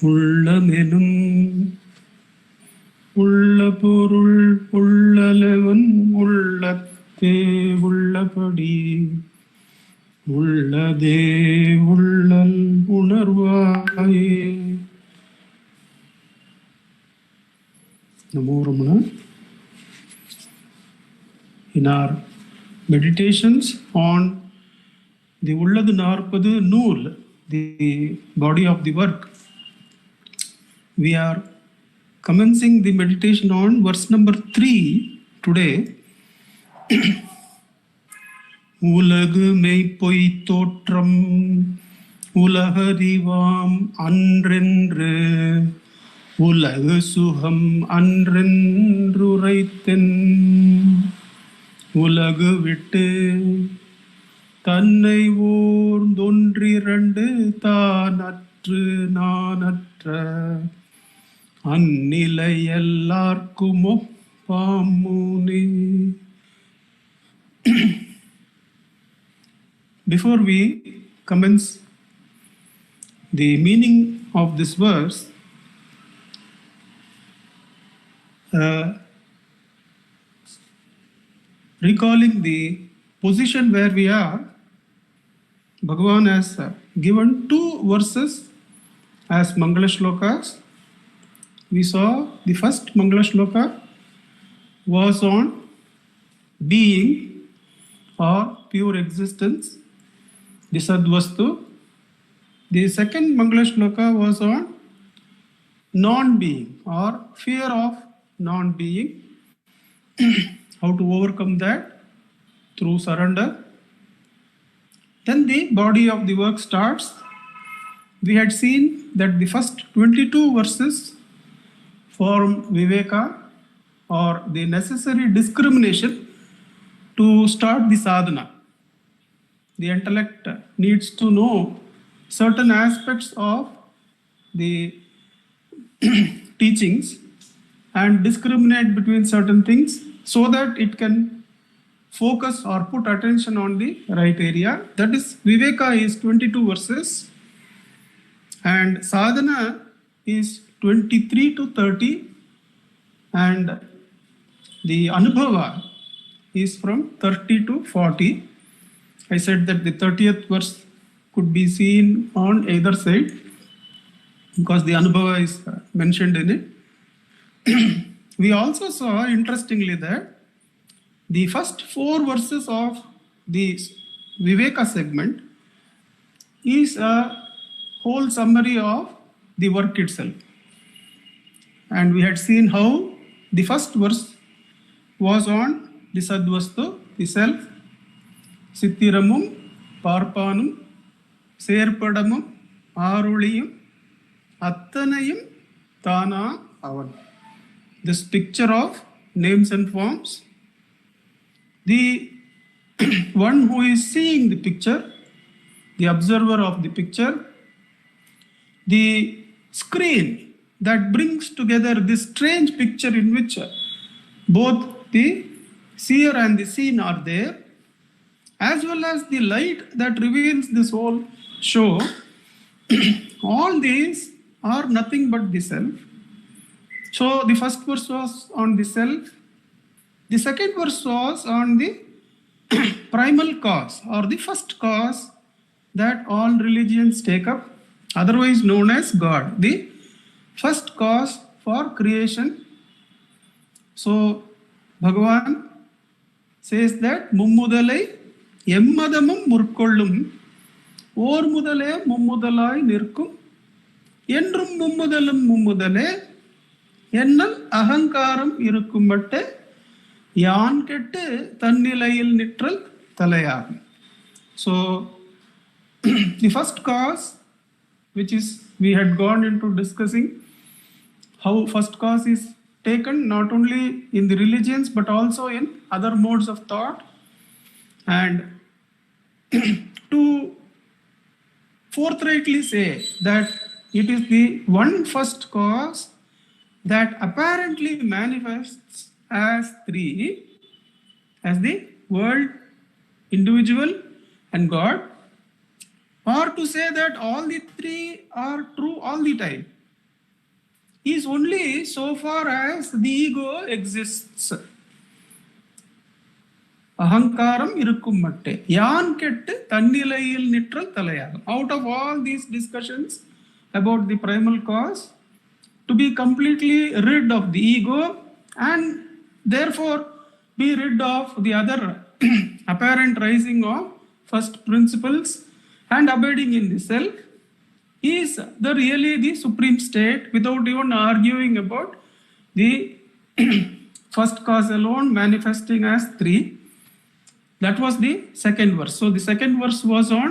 உள்ளமெனும் உள்ள பொருள் உள்ளலவன் உள்ளத்தே உள்ளபடி உள்ளதே உள்ளல் உணர்வாயே. Namo Ramana. In our meditations on the Ulladu Narpadu Nool, the body of the work, we are commencing the meditation on verse number 3 today. உலகு மெய்ப்பொய் தோற்றம் உலகறிவாம் அன்றென்று உலகு சுகம் அன்றென்றுரைத்தென் உலகு விட்டு தன்னை ஓர்ந்தொன்றிரண்டு தானற்று நானற்ற அந்நிலை எல்லார்க்கும் ஒப்பாமுனே. Before we commence the meaning of this verse, recalling the position where we are, Bhagavan has given 2 verses as Mangala Shlokas. We saw the first Mangala Shloka was on being or pure existence, the Sadvastu. The second Mangala Shloka was on non-being or fear of non-being. How to overcome that? Through surrender. Then the body of the work starts. We had seen that the first 22 verses form Viveka or the necessary discrimination to start the sadhana. The intellect needs to know certain aspects of the teachings and discriminate between certain things so that it can focus or put attention on the right area. That is, Viveka is 22 verses and sadhana is 23 to 30, and the anubhava is from 30 to 40. I said that the 30th verse could be seen on either side because the anubhava is mentioned in it. We also saw, interestingly, that the first 4 verses of the Viveka segment is a whole summary of the work itself. And we had seen how the first verse was on the Sadvastu, the self, Sittiramum, Parpanum, Serpadamum, Aruliyum, Attanayum, Tana, Avan. This picture of names and forms. The one who is seeing the picture, the observer of the picture, the screen that brings together this strange picture in which both the seer and the seen are there, as well as the light that reveals this whole show. All these are nothing but the self. So the first verse was on the self. The second verse was on the primal cause or the first cause that all religions take up, otherwise known as God, the first cause for creation. So Bhagavan says that Mummudalai Emmadamum Murkollum Or Mudale Mummudalai Nirkum Endrum Mummudalam Mummudale Ennal Ahankaram Irukumbate Yan Kette Tannilayil Nitral Talayam. So the first cause, which is we had gone into discussing how first cause is taken not only in the religions but also in other modes of thought, and to forthrightly say that it is the one first cause that apparently manifests as 3, as the world, individual and God, or to say that all the 3 are true all the time. is only so far as the ego exists. Ahankaram irukkum matte. Yan kettu tannilayil nitral talayagam. Out of all these discussions about the primal cause, to be completely rid of the ego and therefore be rid of the other apparent rising of first principles and abiding in the self is the really the supreme state, without even arguing about the first cause alone manifesting as three. That was the second verse. So the second verse was on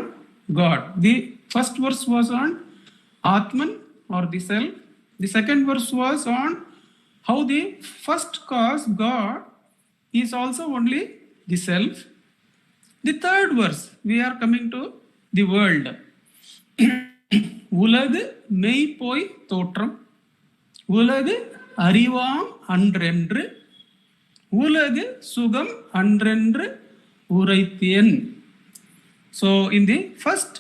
God. The first verse was on Atman or the self. The second verse was on how the first cause, God, is also only the self. The third verse, we are coming to the world. உலகு மெய்போய் தோற்றம், உலகு அறிவாம் அன்றென்று, உலகு சுகம் அன்றென்று உரைத்தேன். So in the first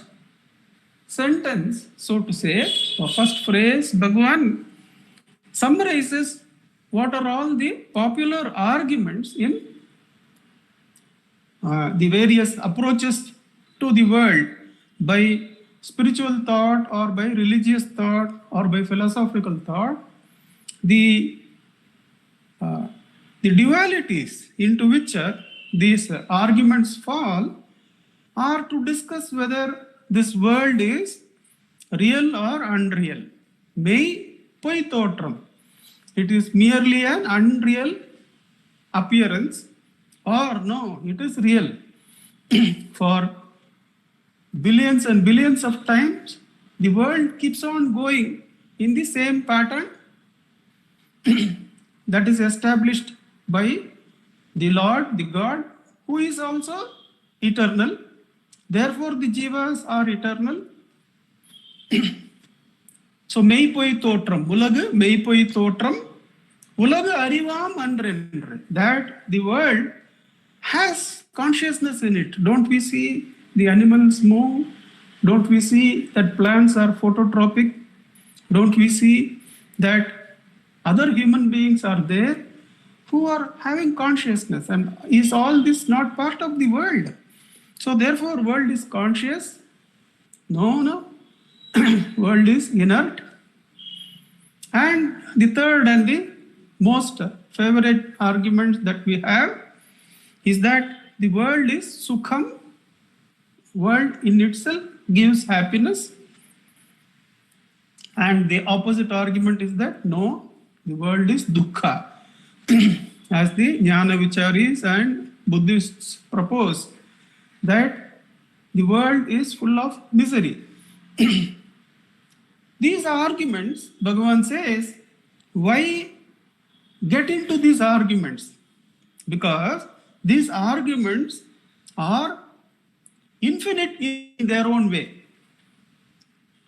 sentence, so to say, or first phrase, Bhagavan summarizes what are all the popular arguments in the various approaches to the world by spiritual thought or by religious thought or by philosophical thought. The dualities into which these arguments fall are to discuss whether this world is real or unreal. Mei poi totram. It is merely an unreal appearance, or no, it is real. For billions and billions of times, the world keeps on going in the same pattern that is established by the Lord, the God, who is also eternal. Therefore, the jivas are eternal. So, meipoi totram, ulagu meipoi totram, ulagu arivam andrenre. That the world has consciousness in it. Don't we see the animals move? Don't we see that plants are phototropic? Don't we see that other human beings are there who are having consciousness? And is all this not part of the world? So therefore, world is conscious? No. World is inert. And the third and the most favorite argument that we have is that the world is sukham. World in itself gives happiness. And the opposite argument is that no, the world is dukkha. As the Jnana Vicharis and Buddhists propose, that the world is full of misery. These arguments, Bhagavan says, why get into these arguments? Because these arguments are infinite in their own way.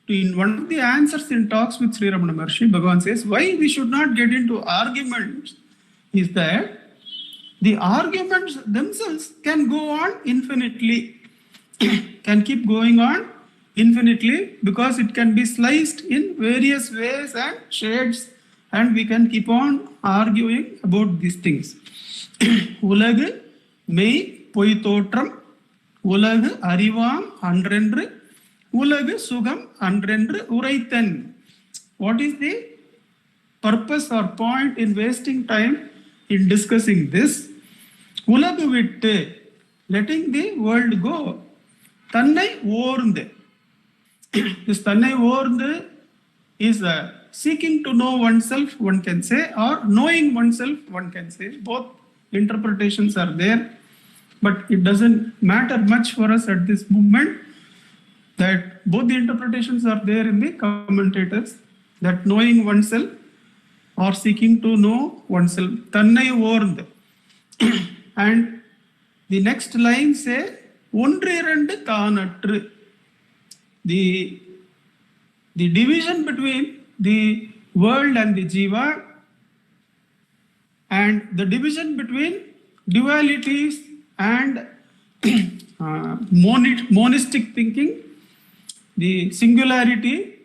In one of the answers in talks with Sri Ramana Maharshi, Bhagavan says, why we should not get into arguments is that the arguments themselves can go on infinitely, can keep going on infinitely, because it can be sliced in various ways and shades, and we can keep on arguing about these things. Ulagu mei poi totram, ulagu arivam andrenru, ulagu sugam andrenru uraithen. What is the purpose or point in wasting time in discussing this? Ulagu vittu, letting the world go. Tannai orndu. This tannai orndu is seeking to know oneself, one can say, or knowing oneself, one can say. Both interpretations are there, but it doesn't matter much for us at this moment that both the interpretations are there in the commentators, that knowing oneself or seeking to know oneself. Tannai orndu. And the next line say, Ondrirandu Thanatru. The division between the world and the jiva, and the division between dualities and monistic thinking, the singularity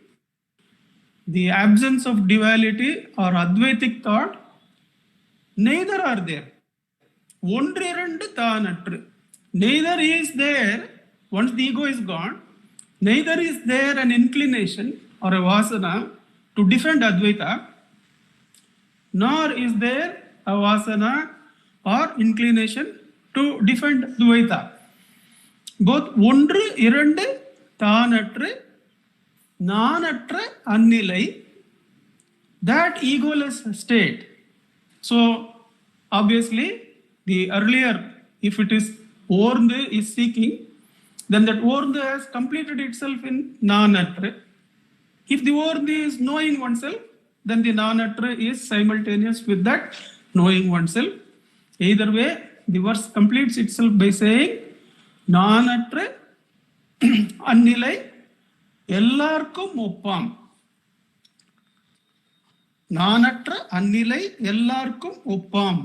the absence of duality or Advaitic thought, neither are there. ஒன்றிரண்டு தானற்று. Neither is there, once the ego is gone, neither is there an inclination or a vasana to defend Advaita, nor is there a vasana or inclination to defend Dvaita. Both ஒன்று இரண்டு தானற்று நானற்ற அந்நிலை, that egoless state. So obviously the earlier, if it is Orndu is seeking, then that Orndu has completed itself in Nanatra. If the Orndu is knowing oneself, then the Nanatra is simultaneous with that knowing oneself. Either way, the verse completes itself by saying Nanatra Annilai Ellarkum Oppam. Nanatra Annilai Ellarkum Oppam.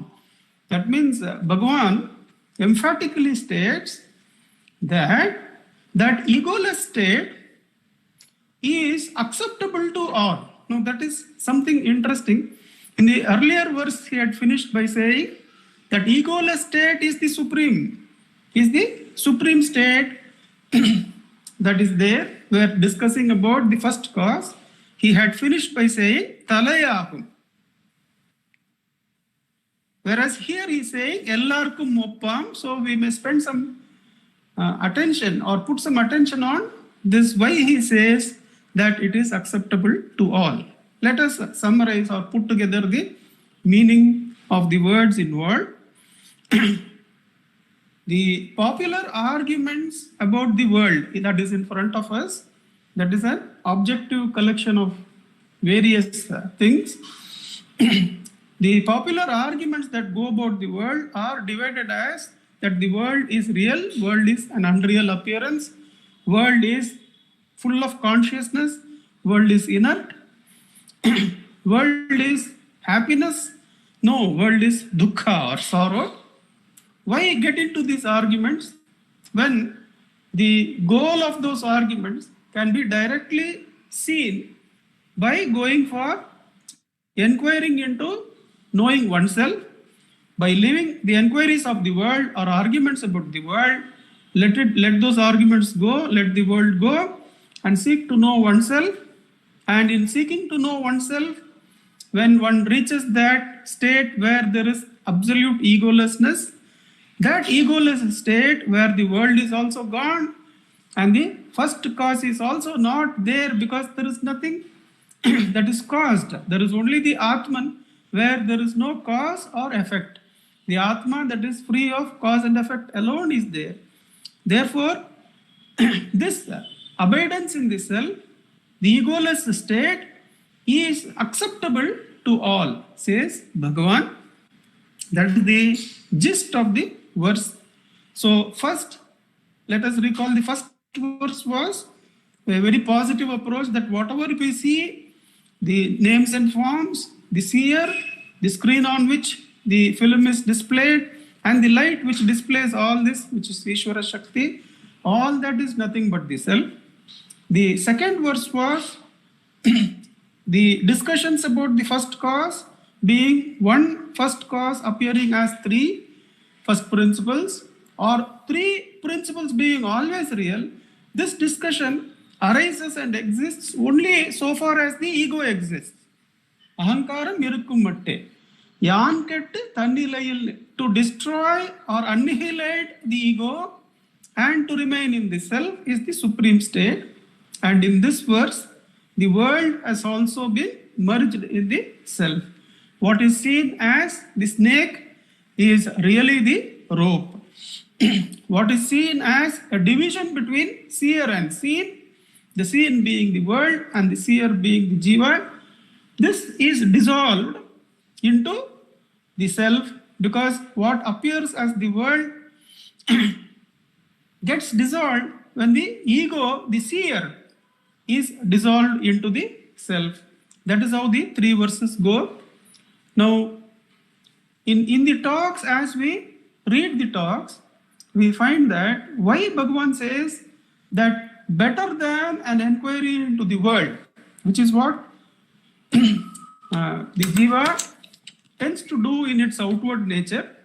That means Bhagavan emphatically states that egoless state is acceptable to all. Now that is something interesting. In the earlier verse, he had finished by saying that egoless state is the supreme state that is there. We are discussing about the first cause. He had finished by saying Talayahum. Whereas here he is saying Ellarkum Moppam, so we may spend some attention or put some attention on this, why he says that it is acceptable to all. Let us summarize or put together the meaning of the words involved. The popular arguments about the world that is in front of us, that is an objective collection of various things. The popular arguments that go about the world are divided as that the world is real, world is an unreal appearance, world is full of consciousness, world is inert, world is happiness, no, world is dukkha or sorrow. Why get into these arguments when the goal of those arguments can be directly seen by going for inquiring into knowing oneself, by leaving the enquiries of the world or arguments about the world, let those arguments go, let the world go, and seek to know oneself. And in seeking to know oneself, when one reaches that state where there is absolute egolessness, that egoless state where the world is also gone and the first cause is also not there, because there is nothing that is caused. There is only the Atman where there is no cause or effect. The Atma that is free of cause and effect alone is there. Therefore, this abidance in the self, the egoless state, is acceptable to all, says Bhagavan. That is the gist of the verse. So first, let us recall the first verse was a very positive approach, that whatever we see, the names and forms, the seer, the screen on which the film is displayed, and the light which displays all this, which is Ishvara Shakti, all that is nothing but the self. The second verse was the discussions about the first cause being one first cause appearing as three first principles, or three principles being always real. This discussion arises and exists only so far as the ego exists. Ahankaram irukkum matte. Yan kettu tannilayil, to destroy or annihilate the ego and to remain in the self is the supreme state. And in this verse, the world has also been merged in the self. What is seen as the snake is really the rope. What is seen as a division between seer and seen, the seen being the world and the seer being the jiva, this is dissolved into the self, because what appears as the world gets dissolved when the ego, the seer, is dissolved into the self. That is how the three verses go. Now, in the talks, as we read the talks, we find that why Bhagavan says that better than an inquiry into the world, which is what the jiva tends to do in its outward nature.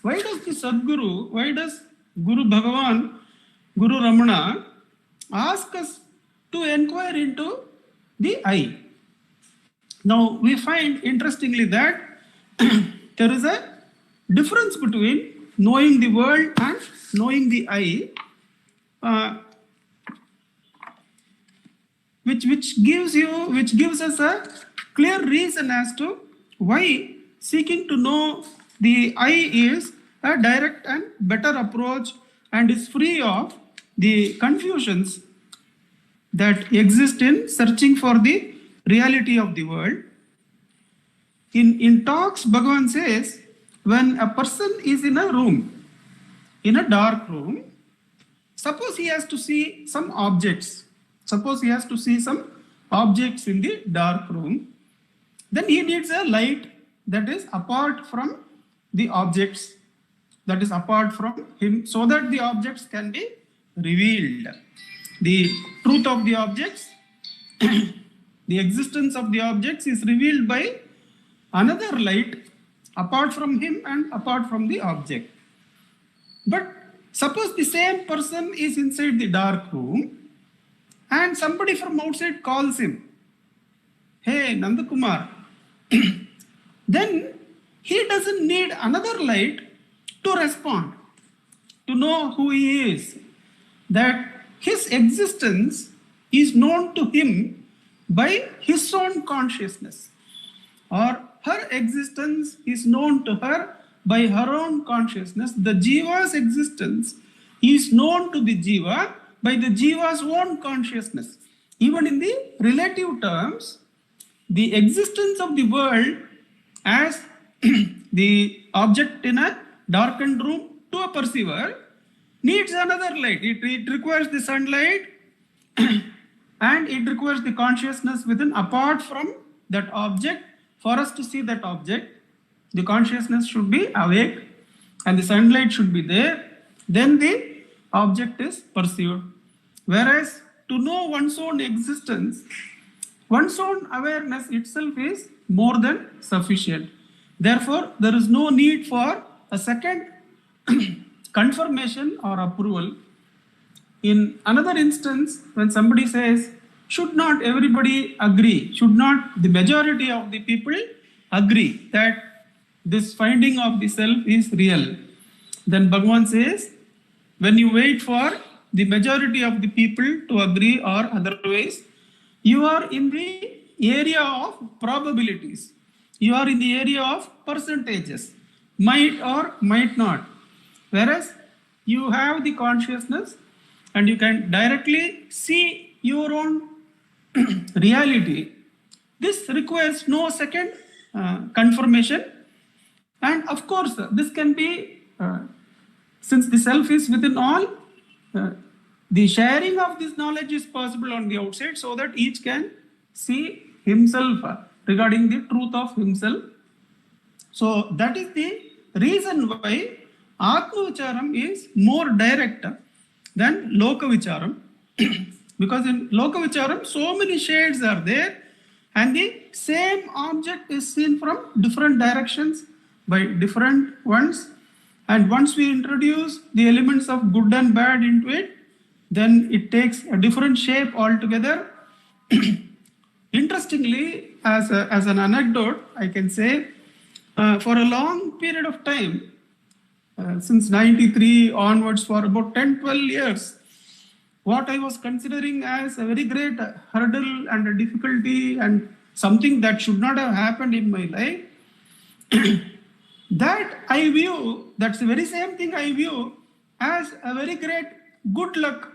Why does the Sadguru, why does Guru Bhagavan, Guru Ramana ask us to inquire into the I? Now we find interestingly that there is a difference between knowing the world and knowing the I, which gives us a clear reason as to why seeking to know the I is a direct and better approach and is free of the confusions that exist in searching for the reality of the world. In talks, Bhagavan says, when a person is in a room, in a dark room, suppose he has to see some objects. Suppose he has to see some objects in the dark room. Then he needs a light that is apart from the objects, that is apart from him, so that the objects can be revealed. The truth of the objects, the existence of the objects is revealed by another light apart from him and apart from the object. But suppose the same person is inside the dark room and somebody from outside calls him, "Hey, Nandakumar," then he doesn't need another light to respond, to know who he is, that his existence is known to him by his own consciousness, or her existence is known to her by her own consciousness. The jiva's existence is known to the jiva by the jiva's own consciousness. Even in the relative terms, the existence of the world as the object in a darkened room to a perceiver needs another light. It requires the sunlight and it requires the consciousness within apart from that object. For us to see that object, the consciousness should be awake and the sunlight should be there. Then the object is perceived. Whereas to know one's own existence, one's own awareness itself is more than sufficient. Therefore, there is no need for a second confirmation or approval. In another instance, when somebody says, should not everybody agree, should not the majority of the people agree that this finding of the self is real, then Bhagavan says, when you wait for the majority of the people to agree or otherwise, you are in the area of probabilities. You are in the area of percentages, might or might not. Whereas you have the consciousness and you can directly see your own reality. This requires no second confirmation. And of course, this can be, since the self is within all, the sharing of this knowledge is possible on the outside so that each can see himself regarding the truth of himself. So that is the reason why Atma Vicharam is more direct than Loka Vicharam. Because in Loka Vicharam, so many shades are there and the same object is seen from different directions by different ones. And once we introduce the elements of good and bad into it, then it takes a different shape altogether. Interestingly, as an anecdote, I can say, for a long period of time, since 93 onwards, for about 10-12 years, what I was considering as a very great hurdle and a difficulty and something that should not have happened in my life, that I view, that's the very same thing I view as a very great good luck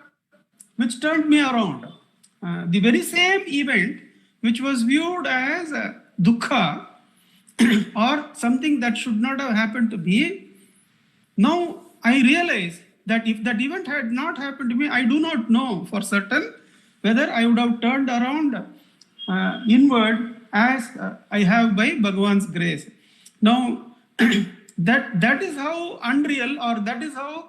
which turned me around. The very same event which was viewed as dukkha or something that should not have happened to me, now I realize that if that event had not happened to me, I do not know for certain whether I would have turned around inward as I have by Bhagavan's grace. Now, that is how unreal, or that is how,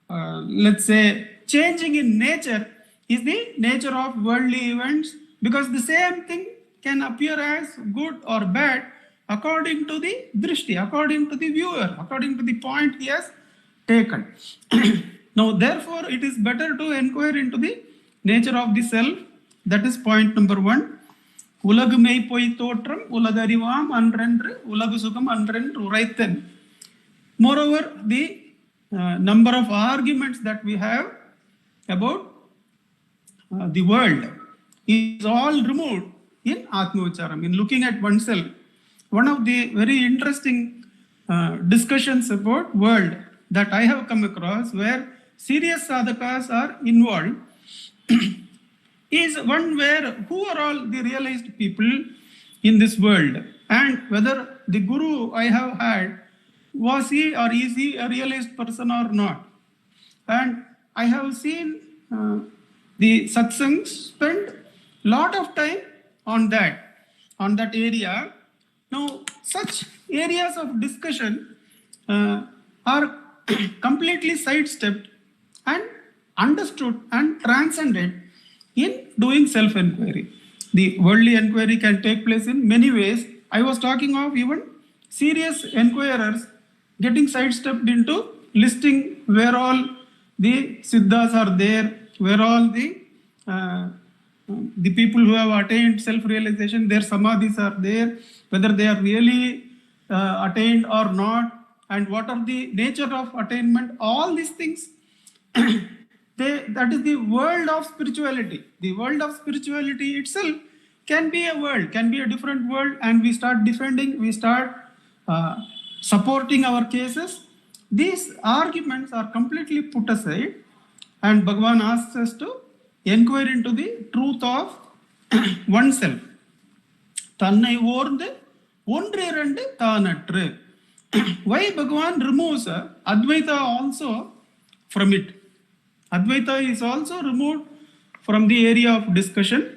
let's say, changing in nature is the nature of worldly events, because the same thing can appear as good or bad according to the drishti, according to the viewer, according to the point he has taken. Now, therefore, it is better to inquire into the nature of the self. That is point number 1. உலகு மெய்ப்பொய் தோற்றம் உலகறிவாம் அன்றென்று உலகு சுகம் அன்றென்று உரைத்தன். Moreover, the number of arguments that we have about the world is all removed in Atmavicharam, in looking at oneself. One of the very interesting discussions about world that I have come across, where serious sadhakas are involved, is one where who are all the realized people in this world, and whether the guru I have had, was he or is he a realized person or not. And I have seen the satsangs spend lot of time on that area. Now, such areas of discussion are completely sidestepped and understood and transcended in doing self-inquiry. The worldly inquiry can take place in many ways. I was talking of even serious inquirers getting sidestepped into listing where all the siddhas are there, where all the people who have attained self-realization, their samadhis are there, whether they are really attained or not, and what are the nature of attainment. All these things, that is the world of spirituality. The world of spirituality itself can be a world, can be a different world, and we start defending, we start supporting our cases. These arguments are completely put aside, and Bhagavan asks us to inquire into the truth of oneself. Tannai orndu ondrirandu taanatru. Why Bhagavan removes Advaita also from it? Advaita is also removed from the area of discussion,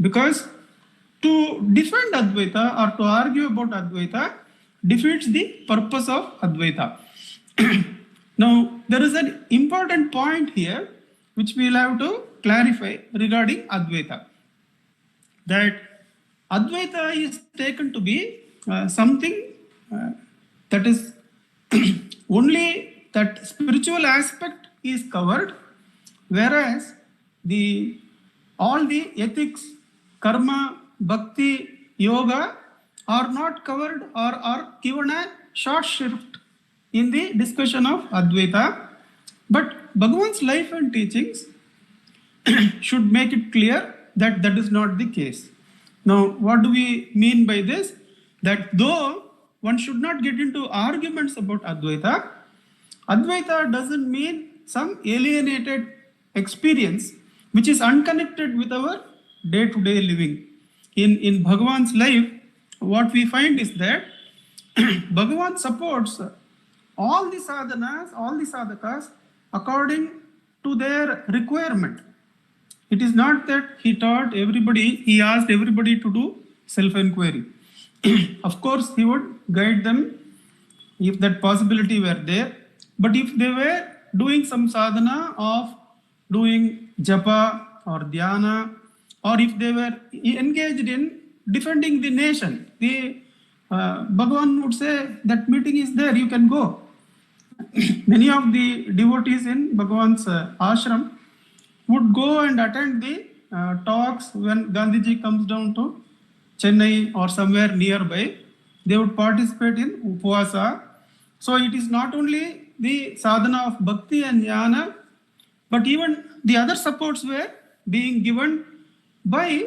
because to defend Advaita or to argue about Advaita defeats the purpose of Advaita. Now, there is an important point here which we will have to clarify regarding Advaita. That Advaita is taken to be something that is only that spiritual aspect is covered, whereas all the ethics, karma, bhakti, yoga are not covered or are given a short shrift in the discussion of Advaita. But Bhagavan's life and teachings should make it clear that that is not the case. Now, what do we mean by this? That though one should not get into arguments about Advaita, Advaita doesn't mean some alienated experience which is unconnected with our day-to-day living. In Bhagavan's life, what we find is that Bhagavan supports all the sadhanas, all the sadhakas according to their requirement. It is not that he taught everybody, he asked everybody to do self-inquiry. Of course, he would guide them if that possibility were there. But if they were doing some sadhana of doing japa or dhyana, or if they were engaged in defending the nation, Bhagavan would say that meeting is there, you can go. Many of the devotees in Bhagavan's ashram would go and attend the talks when Gandhiji comes down to Chennai or somewhere nearby. They would participate in upvasa. So it is not only the sadhana of bhakti and jnana, but even the other supports were being given by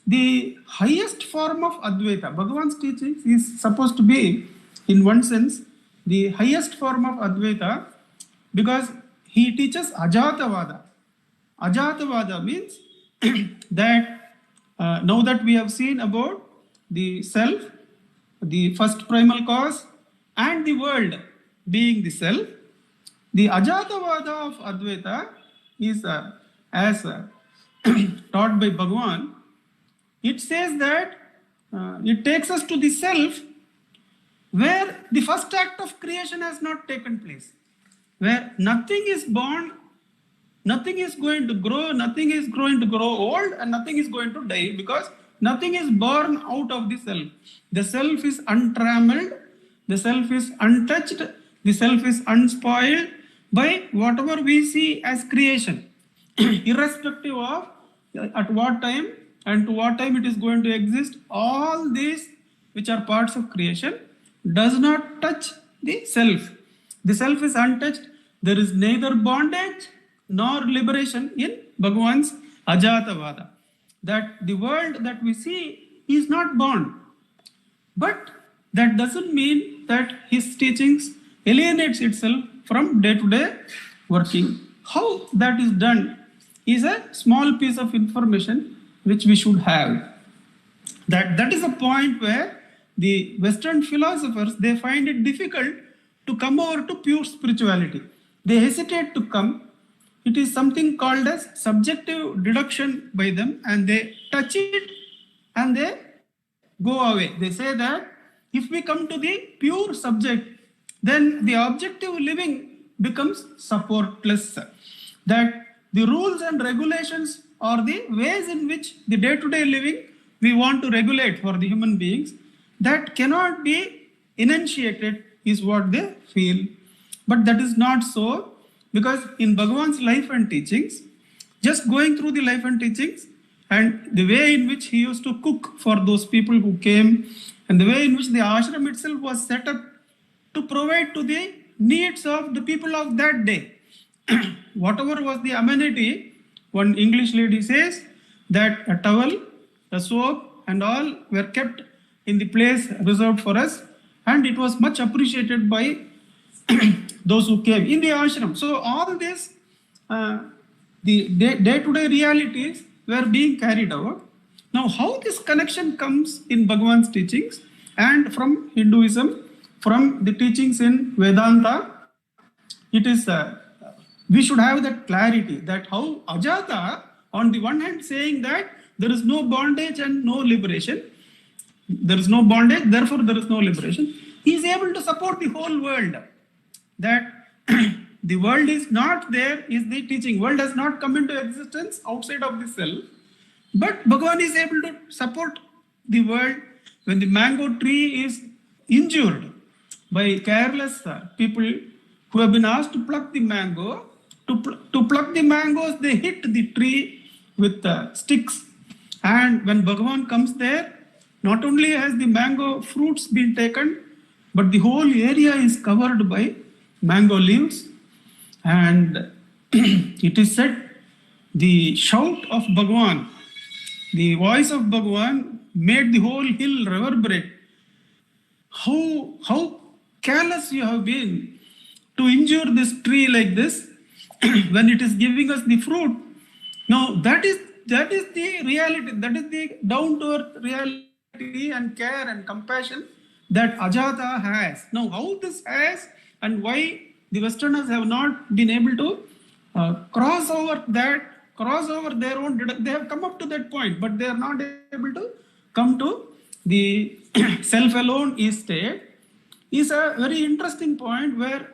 the highest form of Advaita. Bhagavan's teaching is supposed to be, in one sense, the highest form of Advaita, because he teaches Ajatavada. Ajatavada means that now that we have seen about the self, the first primal cause, and the world being the self, the Ajatavada of Advaita is as taught by Bhagavan. It says that it takes us to the self where the first act of creation has not taken place, where nothing is born, nothing is going to grow, nothing is going to grow old, and nothing is going to die, because nothing is born out of the self. The self is untrammeled, the self is untouched, the self is unspoiled by whatever we see as creation, irrespective of at what time and to what time it is going to exist. All these which are parts of creation does not touch the self. The self is untouched. There is neither bondage nor liberation in Bhagavan's Ajatavada. That the world that we see is not born. But that doesn't mean that his teachings alienates itself from day-to-day working. How that is done is a small piece of information which we should have. That is a point where the Western philosophers, they find it difficult to come over to pure spirituality. They hesitate to come. It is something called as subjective deduction by them, and they touch it and they go away. They say that if we come to the pure subject, then the objective living becomes supportless. That the rules and regulations or the ways in which the day-to-day living we want to regulate for the human beings, that cannot be enunciated is what they feel. But that is not so, because in Bhagavan's life and teachings, just going through the life and teachings and the way in which he used to cook for those people who came, and the way in which the ashram itself was set up to provide to the needs of the people of that day. Whatever was the amenity, one English lady says that a towel, a soap and all were kept in the place reserved for us, and it was much appreciated by those who came in the ashram. So all this, the day-to-day realities were being carried out. Now, how this connection comes in Bhagavan's teachings and from Hinduism, from the teachings in Vedanta, it is, we should have that clarity that how Ajata, on the one hand, saying that there is no bondage and no liberation, there is no bondage, therefore there is no liberation, he is able to support the whole world. That the world is not there is the teaching. World has not come into existence outside of the self. But Bhagavan is able to support the world when the mango tree is injured by careless people who have been asked to pluck the mango. To pluck the mangoes, they hit the tree with sticks. And when Bhagavan comes there, not only has the mango fruits been taken, but the whole area is covered by mango leaves. And it is said the shout of Bhagavan, the voice of Bhagavan made the whole hill reverberate. How careless you have been to injure this tree like this when it is giving us the fruit. Now that is the reality, that is the down-to-earth reality and care and compassion that Ajata has. Now how this has and why the Westerners have not been able to cross over their own, they have come up to that point, but they are not able to come to the self alone state, is a very interesting point where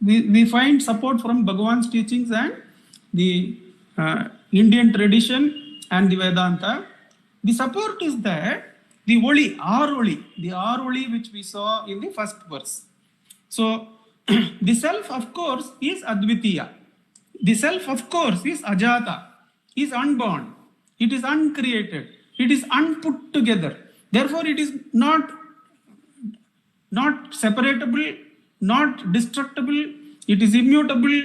we find support from Bhagavan's teachings and the Indian tradition and the Vedanta. The support is that the Aroli which we saw in the first verse. So the self, of course, is Advitiya. The self, of course, is Ajata, is unborn, it is uncreated, it is unput together. Therefore, it is not separable, not destructible, it is immutable.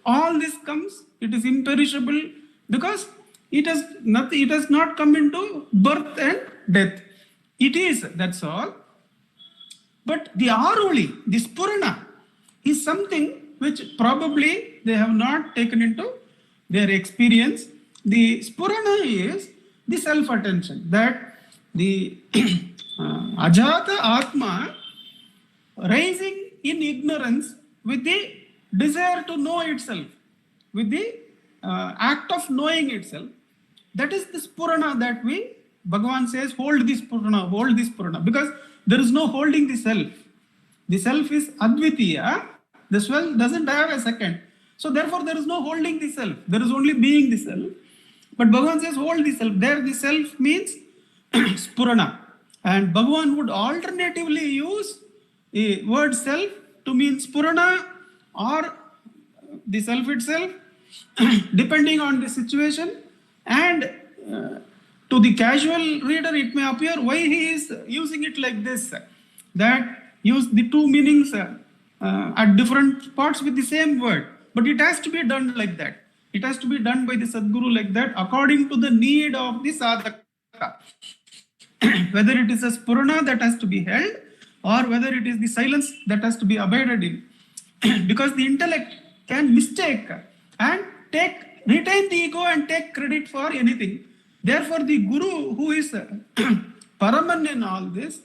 All this comes, it is imperishable, because it has not come into birth and death. It is, that's all. But the Aroli, the Spurana, is something which probably they have not taken into their experience. The Spurana is the self-attention, that the Ajata Atma rising in ignorance with the desire to know itself, with the act of knowing itself. That is the Spurana that Bhagavan says, hold this Spurana, because there is no holding the self. The self is Advitiya, the self doesn't have a second. So therefore there is no holding the self, there is only being the self. But Bhagavan says hold the self. There the self means Spurana. And Bhagavan would alternatively use the word self to mean Spurana or the self itself, depending on the situation. And to the casual reader, it may appear why he is using it like this, that use the two meanings at different parts with the same word. But it has to be done like that. It has to be done by the Sadguru like that, according to the need of the sadhaka. Whether it is a spurana that has to be held, or whether it is the silence that has to be abided in. Because the intellect can mistake and retain the ego and take credit for anything. Therefore, the Guru, who is Paraman in all this,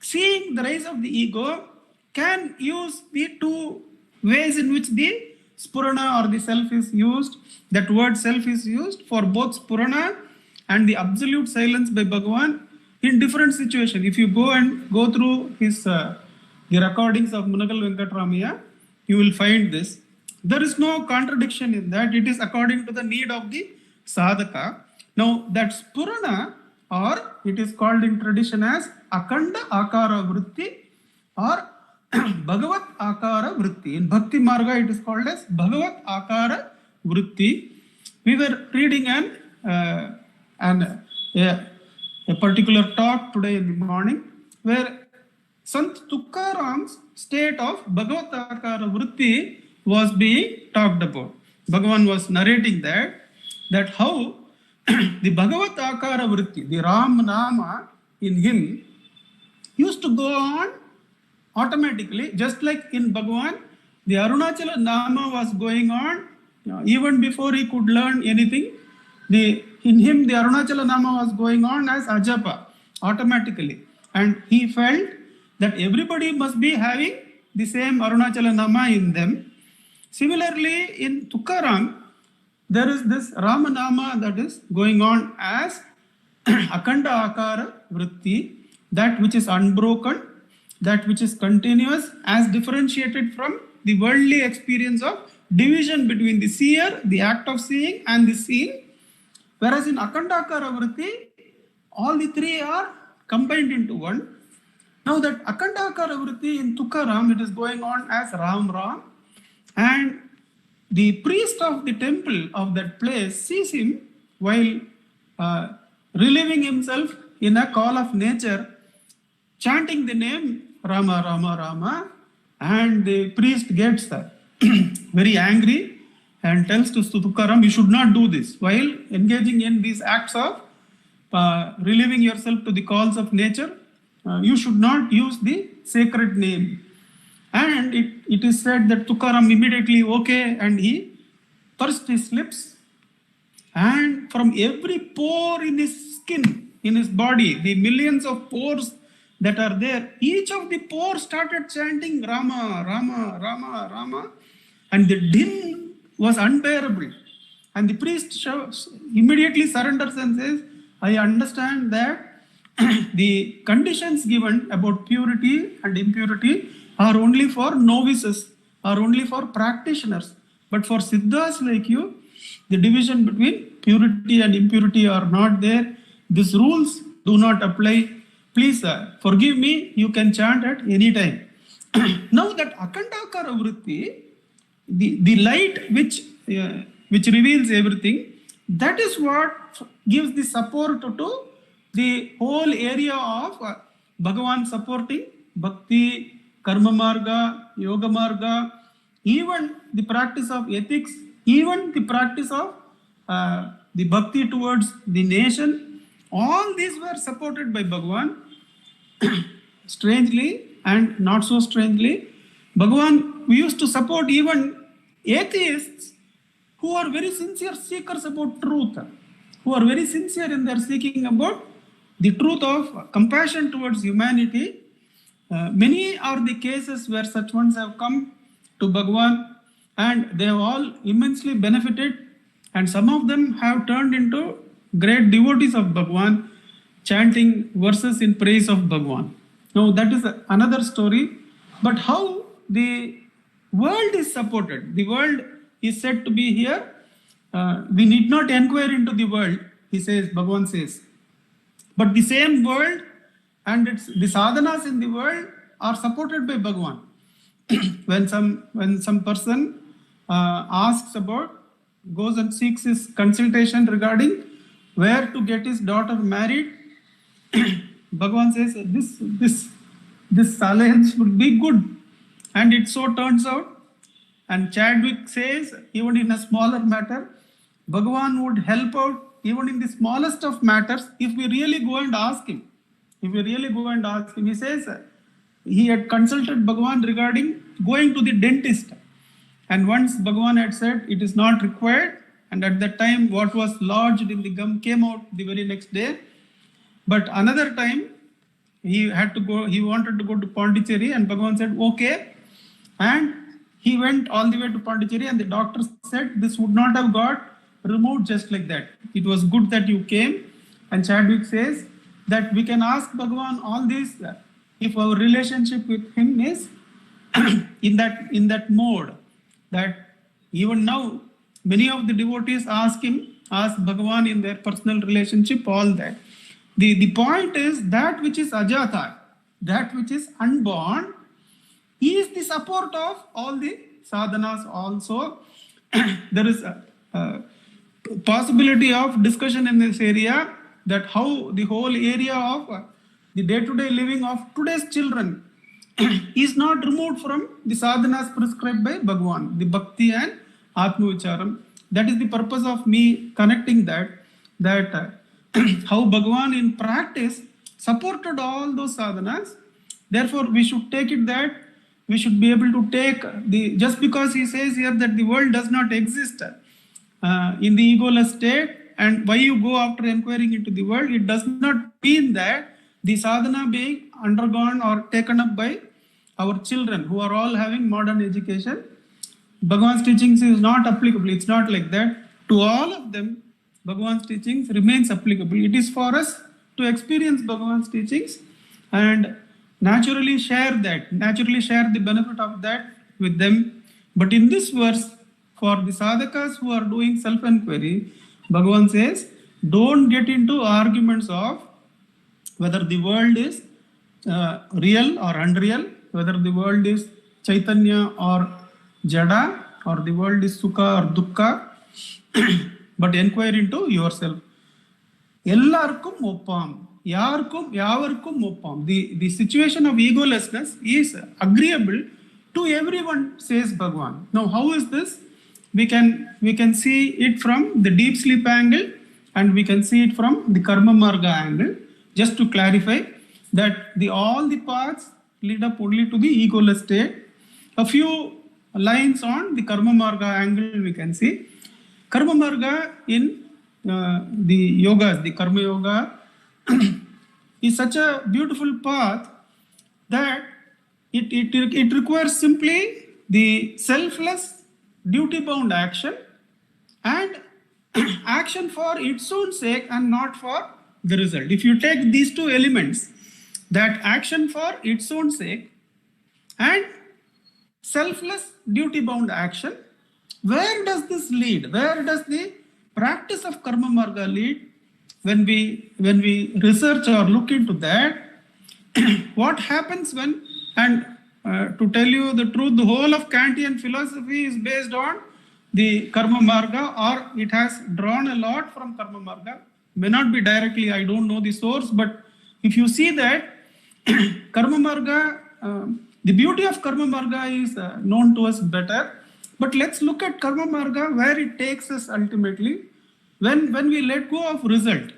seeing the rise of the ego, can use the two ways in which the spurana or the self is used. That word self is used for both spurana and the absolute silence by Bhagavan in different situations. If you go through his the recordings of Munagal Venkatramaya, you will find this. There is no contradiction in that. It is according to the need of the sadhaka. Now that spurana, or it is called in tradition as Akanda Akara Vritti or Bhagavat Akara Vritti. In Bhakti Marga, it is called as Bhagavat Akara Vritti. We were reading a particular talk today in the morning where Sant Tukaram's state of Bhagavat Akara Vritti was being talked about. Bhagavan was narrating that how the Bhagavat Akara Vritti, the Ram Nama in him, used to go on automatically, just like in Bhagavan, the Arunachala Nama was going on even before he could learn anything. In him, the Arunachala Nama was going on as Ajapa automatically. And he felt that everybody must be having the same Arunachala Nama in them. Similarly, in Tukaram, there is this Ramanama that is going on as Akanda Akara Vritti, that which is unbroken, that which is continuous, as differentiated from the worldly experience of division between the seer, the act of seeing, and the seen. Whereas in Akanda Akara Vritti, all the three are combined into one. Now that Akanda Akara Vritti in Tukaram, it is going on as Ram Ram, and the priest of the temple of that place sees him while relieving himself in a call of nature, chanting the name Rama, Rama, Rama, and the priest gets very angry and tells to Tukaram, you should not do this. While engaging in these acts of relieving yourself to the calls of nature, you should not use the sacred name. And it is said that Tukaram immediately okay, and he pursed his lips, and from every pore in his skin, in his body, the millions of pores that are there, each of the pores started chanting Rama, Rama, Rama, Rama, and the din was unbearable. And the priest immediately surrenders and says, I understand that the conditions given about purity and impurity are only for novices, are only for practitioners. But for siddhas like you, the division between purity and impurity are not there. These rules do not apply. Please forgive me, you can chant at any time. Now that Akandakara Vritti, the light which reveals everything, that is what gives the support to the whole area of Bhagavan supporting Bhakti, Karma Marga, Yoga Marga, even the practice of ethics, even the practice of the Bhakti towards the nation. All these were supported by Bhagavan. Strangely and not so strangely, Bhagavan used to support even atheists who are very sincere seekers about truth, who are very sincere in their seeking about the truth of compassion towards humanity. Many are the cases where such ones have come to Bhagavan and they have all immensely benefited, and some of them have turned into great devotees of Bhagavan, chanting verses in praise of Bhagavan. Now that is another story, but how the world is supported. The world is said to be here. We need not inquire into the world, he says, Bhagavan says. But the same world and the sadhanas in the world are supported by Bhagavan. when some person asks about, goes and seeks his consultation regarding where to get his daughter married, Bhagavan says this alliance would be good, and it so turns out. And Chadwick says, even in a smaller matter, Bhagavan would help out even in the smallest of matters if we really go and ask him. He says he had consulted Bhagavan regarding going to the dentist. And once Bhagavan had said it is not required, and at that time what was lodged in the gum came out the very next day. But another time he wanted to go to Pondicherry, and Bhagavan said, okay. And he went all the way to Pondicherry, and the doctor said this would not have got removed just like that. It was good that you came. And Chadwick says that we can ask Bhagavan all this if our relationship with him is in that mode, that even now many of the devotees ask Bhagavan in their personal relationship, all that. The point is that which is ajata, that which is unborn, he is the support of all the sadhanas also. There is a possibility of discussion in this area, that how the whole area of the day-to-day living of today's children is not removed from the sadhanas prescribed by Bhagavan, the bhakti and atma vicharam. That is the purpose of me connecting that how Bhagavan in practice supported all those sadhanas. Therefore, we should take it that we should be able to take just because he says here that the world does not exist in the egoless state, and why you go after inquiring into the world, it does not mean that the sadhana being undergone or taken up by our children who are all having modern education. Bhagavan's teachings is not applicable. It's not like that. To all of them, Bhagavan's teachings remains applicable. It is for us to experience Bhagavan's teachings and naturally share the benefit of that with them. But in this verse, for the sadhakas who are doing self-inquiry, Bhagavan says, don't get into arguments of whether the world is real or unreal, whether the world is Chaitanya or Jada, or the world is Sukha or Dukkha, but inquire into yourself. Ellarkum oppam, yarkum yavarkum oppam. The situation of egolessness is agreeable to everyone, says Bhagavan. Now, how is this? We can see it from the deep sleep angle, and we can see it from the karma marga angle. Just to clarify that all the paths lead up only to the egoless state. A few lines on the karma marga angle we can see. Karma marga in the yogas, the karma yoga, is such a beautiful path that it requires simply the selfless duty-bound action and action for its own sake and not for the result. If you take these two elements, that action for its own sake and selfless duty-bound action, where does this lead? Where does the practice of karma marga lead? When we research or look into that, what happens when, and to tell you the truth, the whole of Kantian philosophy is based on the karma marga, or it has drawn a lot from karma marga. May not be directly, I don't know the source, but if you see that karma marga, the beauty of karma marga is known to us better. But let's look at karma marga, where it takes us ultimately. When we let go of result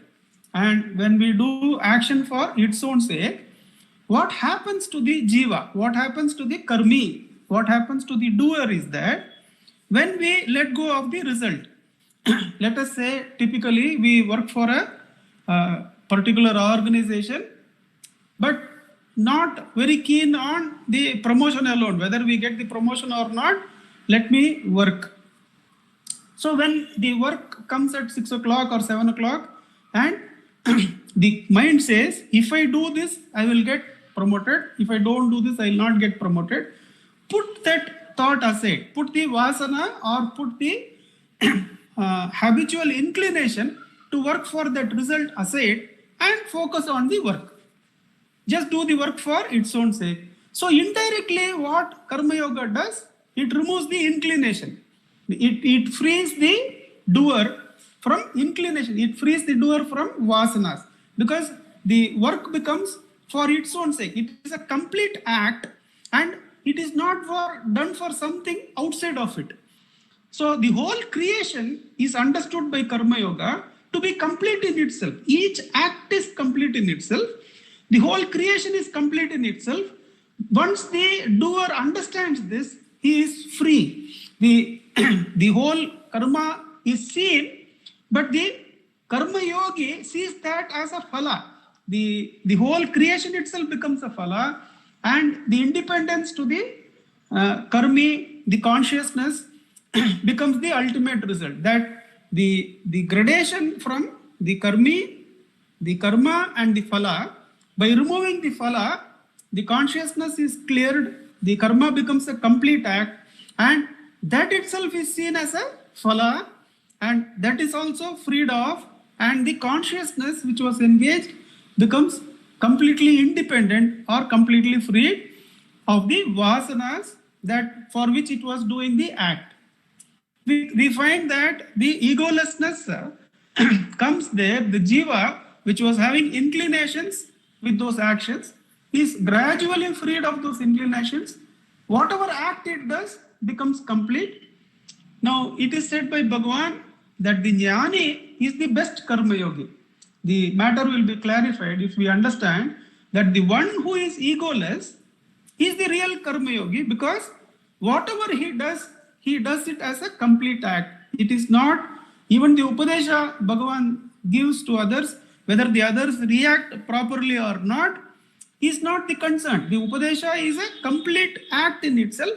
and when we do action for its own sake, what happens to the jiva? What happens to the karmi? What happens to the doer is that when we let go of the result, let us say typically we work for a particular organization, but not very keen on the promotion alone, whether we get the promotion or not, let me work. So when the work comes at 6 o'clock or 7 o'clock and the mind says, if I do this, I will get promoted. If I don't do this, I will not get promoted. Put that thought aside, put the vasana or put the habitual inclination to work for that result aside, and focus on the work. Just do the work for its own sake. So indirectly what Karma Yoga does, it removes the inclination. It frees the doer from inclination. It frees the doer from vasanas, because the work becomes for its own sake. It is a complete act and it is not done for something outside of it. So the whole creation is understood by Karma Yoga to be complete in itself. Each act is complete in itself. The whole creation is complete in itself. Once the doer understands this, he is free. The whole karma is seen, but the karma yogi sees that as a phala. The whole creation itself becomes a phala, and the independence to the karmi, the consciousness, becomes the ultimate result. That the gradation from the karmi, the karma and the phala, by removing the phala, the consciousness is cleared, the karma becomes a complete act, and that itself is seen as a phala, and that is also freed off, and the consciousness which was engaged becomes completely independent or completely free of the vasanas that for which it was doing the act. We find that the egolessness comes there, the jiva which was having inclinations with those actions is gradually freed of those inclinations. Whatever act it does becomes complete. Now it is said by Bhagavan that the jnani is the best karma yogi. The matter will be clarified if we understand that the one who is egoless is the real karma yogi, because whatever he does it as a complete act. It is not even the upadesha Bhagavan gives to others, whether the others react properly or not, is not the concern. The upadesha is a complete act in itself,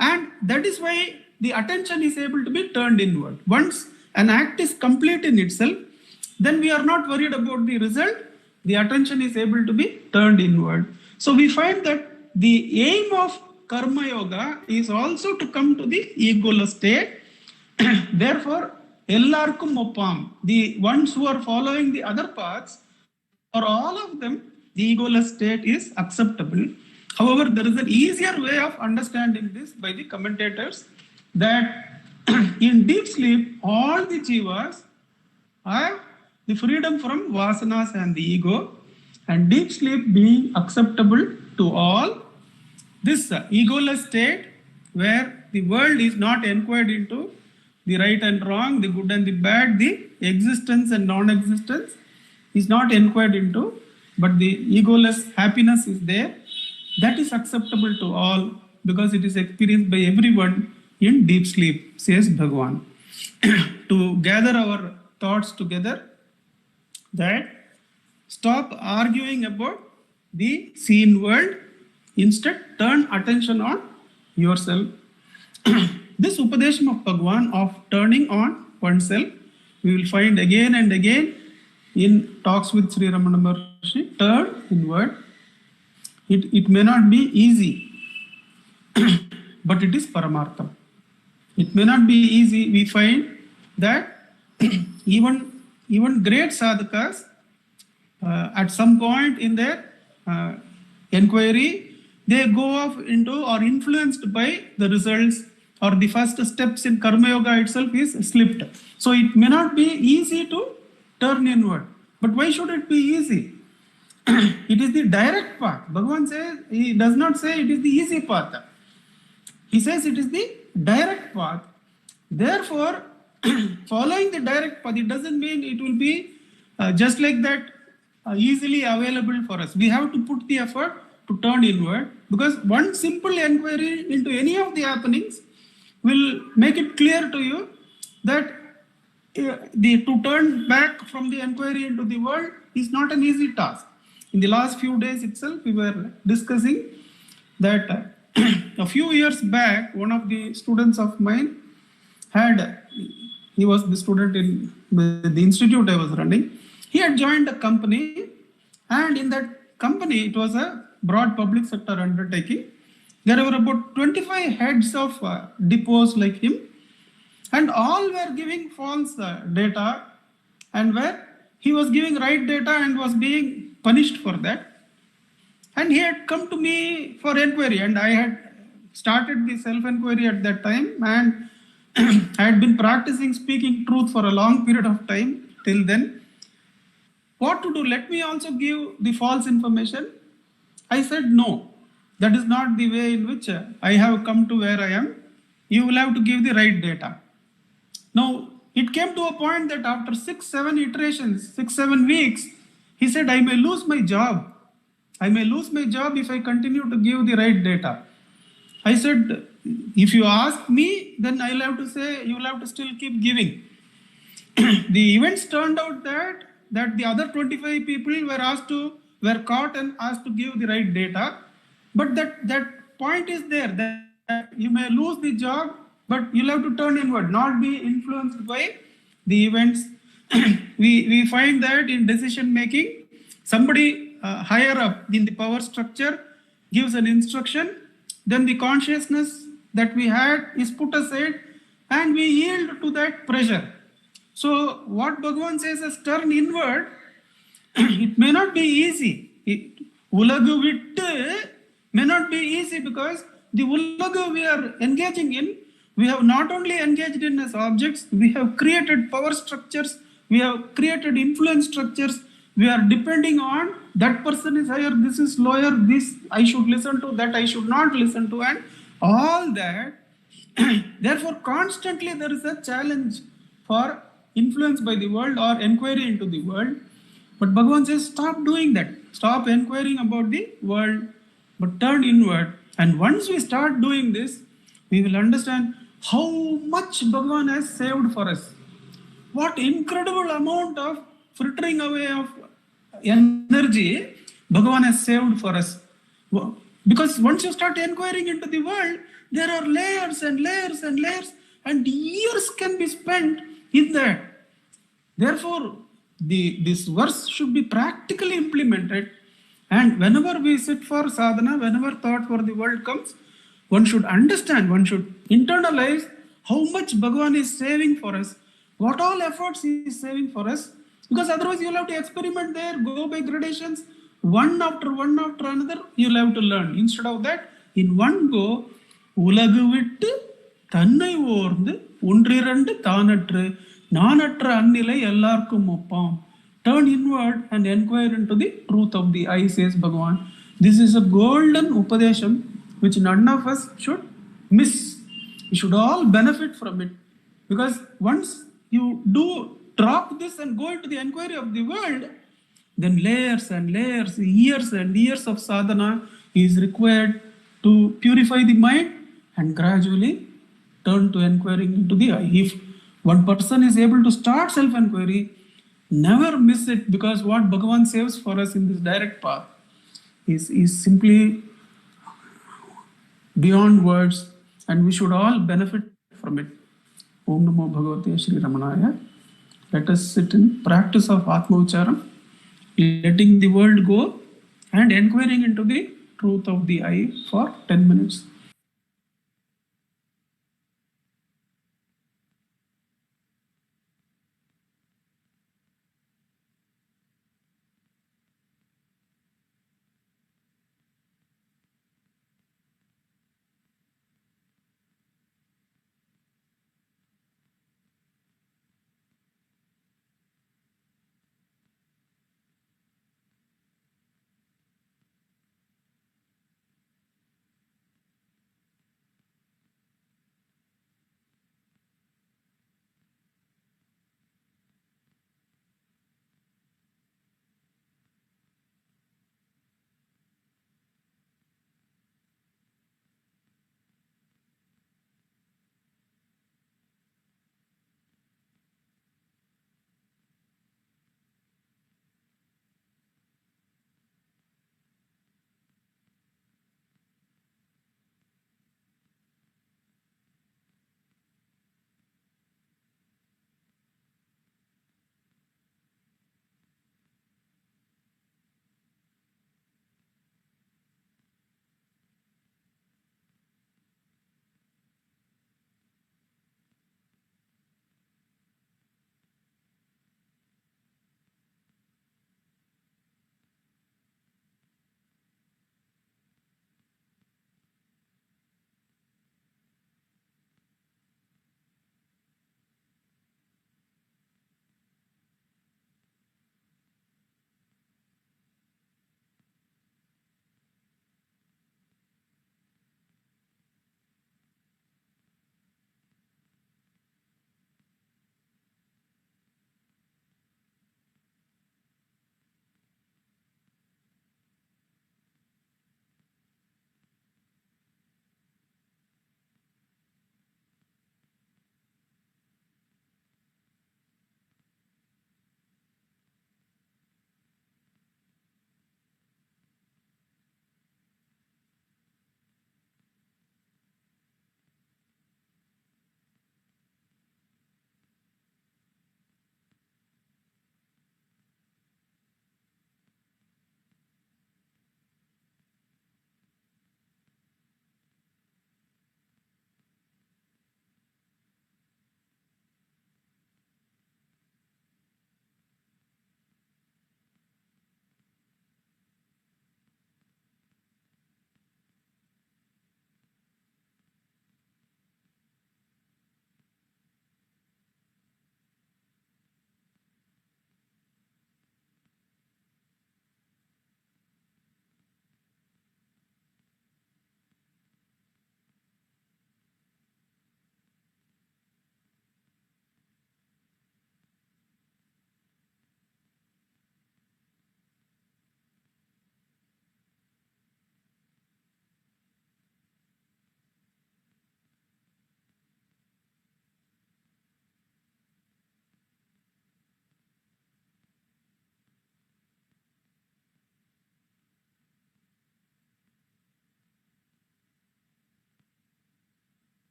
and that is why the attention is able to be turned inward. Once an act is complete in itself, then we are not worried about the result. The attention is able to be turned inward. So we find that the aim of Karma Yoga is also to come to the egoless state. Therefore, ellarkum oppam, the ones who are following the other paths, for all of them, the egoless state is acceptable. However, there is an easier way of understanding this by the commentators, that in deep sleep, all the jivas have the freedom from vasanas and the ego, and deep sleep being acceptable to all, this egoless state where the world is not inquired into, the right and wrong, the good and the bad, the existence and non-existence is not inquired into, but the egoless happiness is there. That is acceptable to all because it is experienced by everyone in deep sleep, says Bhagavan. To gather our thoughts together, that stop arguing about the seen world, instead turn attention on yourself. This Upadesham of Bhagavan of turning on oneself, we will find again and again in talks with Sri Ramana Maharshi. Turn inward. It may not be easy, but it is Paramartham. It may not be easy. We find that even great sadhakas, at some point in their inquiry, they go off into or influenced by the results, or the first steps in Karma Yoga itself is slipped. So it may not be easy to turn inward. But why should it be easy? It is the direct path. Bhagavan says, he does not say it is the easy path. He says it is the direct path. Therefore, following the direct path, it doesn't mean it will be just like that easily available for us. We have to put the effort to turn inward, because one simple inquiry into any of the happenings will make it clear to you that to turn back from the inquiry into the world is not an easy task. In the last few days itself, we were discussing that a few years back, one of the students of mine he was the student in the institute I was running. He had joined a company, and in that company, it was a broad public sector undertaking. There were about 25 heads of depots like him, and all were giving false data, and were he was giving right data and was being punished for that. And he had come to me for inquiry, and I had started the self-inquiry at that time, and I had been practicing speaking truth for a long period of time till then. What to do? Let me also give the false information. I said, no, that is not the way in which I have come to where I am. You will have to give the right data. Now, it came to a point that after 6-7 iterations, 6-7 weeks, he said, I may lose my job. I may lose my job if I continue to give the right data. I said, if you ask me, then I'll have to say, you will have to still keep giving. The events turned out that the other 25 people were caught and asked to give the right data. But that point is there, that you may lose the job, but you'll have to turn inward, not be influenced by the events. We find that in decision making, somebody higher up in the power structure gives an instruction, then the consciousness that we had is put aside, and we yield to that pressure. So what Bhagavan says as turn inward, it may not be easy. Ulladu vittu may not be easy, because the Ulladu we are engaging in, we have not only engaged in as objects, we have created power structures, we have created influence structures, we are depending on that person is higher, this is lower, this I should listen to, that I should not listen to, and all that. Therefore, constantly there is a challenge for influence by the world or inquiry into the world. But Bhagavan says, stop doing that. Stop inquiring about the world, but turn inward. And once we start doing this, we will understand how much Bhagavan has saved for us. What incredible amount of filtering away of energy Bhagavan has saved for us. Because once you start inquiring into the world, there are layers and layers and layers, and years can be spent in that. Therefore, this verse should be practically implemented. And whenever we sit for sadhana, whenever thought for the world comes, one should understand, one should internalize how much Bhagavan is saving for us, what all efforts he is saving for us. Because otherwise you'll have to experiment there, go by gradations, one after another, you'll have to learn. Instead of that, in one go, உலகு விட்டு தன்னை ஓர்ந்து ஒன்றிரண்டு தானற்று நானற்ற அந்நிலை எல்லாருக்கும் ஒப்பாம். Turn inward and inquire into the truth of the I, says Bhagavan. This is a golden upadesham which none of us should miss. We should all benefit from it. Because once you do drop this and go into the inquiry of the world, then layers and layers, years and years of sadhana is required to purify the mind and gradually turn to inquiring into the I. If one person is able to start self-inquiry, never miss it, because what Bhagavan saves for us in this direct path is simply beyond words, and we should all benefit from it. Om Namo Bhagavate Shri Ramanaya. Let us sit in practice of Atma Ucharam, letting the world go and inquiring into the truth of the I for 10 minutes.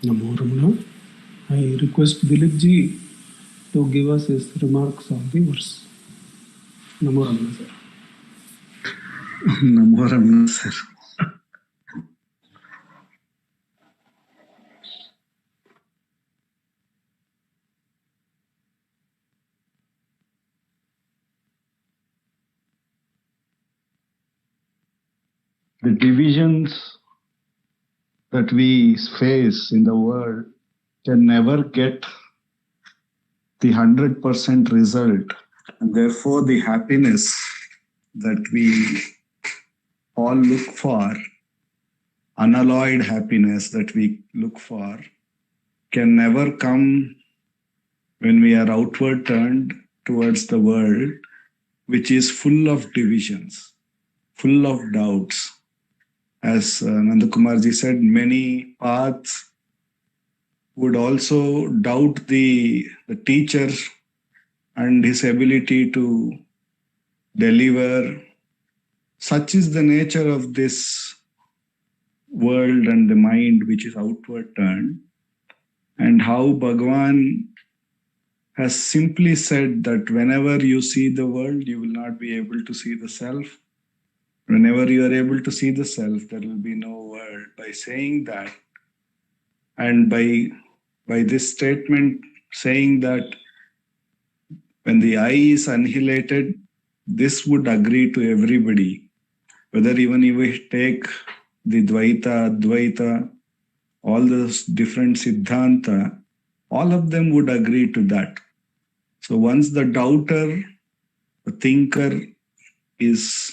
Namo Ramana. I request Dilip ji to give us his remarks on the verse. Namo Ramana, sir. Namo Ramana, sir. The divisions that we face in the world can never get the 100% result. And therefore, the happiness that we all look for, unalloyed happiness that we look for, can never come when we are outward turned towards the world, which is full of divisions, full of doubts. As Nandakumarji said, many paths would also doubt the teacher and his ability to deliver. Such is the nature of this world and the mind which is outward turned, and how Bhagavan has simply said that whenever you see the world, you will not be able to see the self. Whenever you are able to see the self, there will be no world. By saying that, and by this statement saying that when the I is annihilated, this would agree to everybody. Whether even if we take the Dvaita, Advaita, all those different Siddhanta, all of them would agree to that. So once the doubter, the thinker is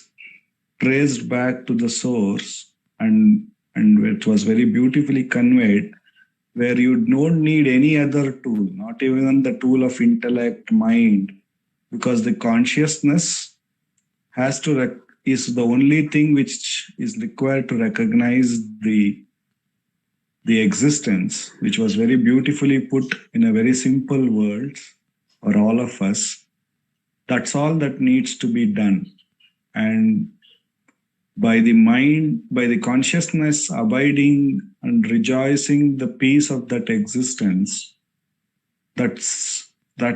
traced back to the source, and it was very beautifully conveyed, where you don't need any other tool, not even the tool of intellect, mind, because the consciousness has to is the only thing which is required to recognize the existence, which was very beautifully put in a very simple words for all of us. That's all that needs to be done. And by the mind, by the consciousness abiding and rejoicing the peace of that existence, that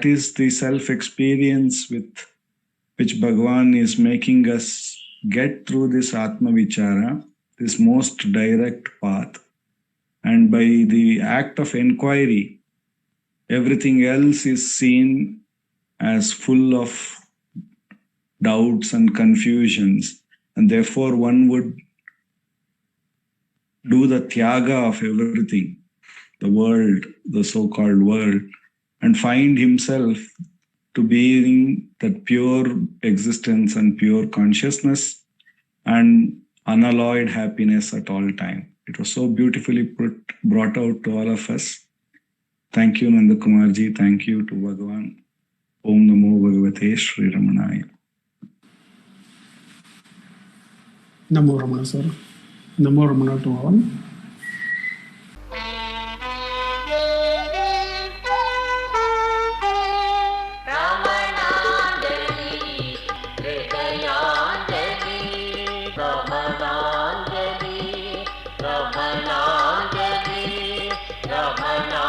is the self-experience with which Bhagavan is making us get through this Atma Vichara, this most direct path. And by the act of inquiry, everything else is seen as full of doubts and confusions. And therefore, one would do the tyaga of everything, the world, the so-called world, and find himself to being that pure existence and pure consciousness and unalloyed happiness at all time. It was so beautifully brought out to all of us. Thank you, Nandakumarji. Thank you to Bhagavan. Om Namo Bhagavate Shri Ramanaya. Namo Ramana, sir. Namo Ramana to all. Ramananjali, Ramananjali, Ramananjali.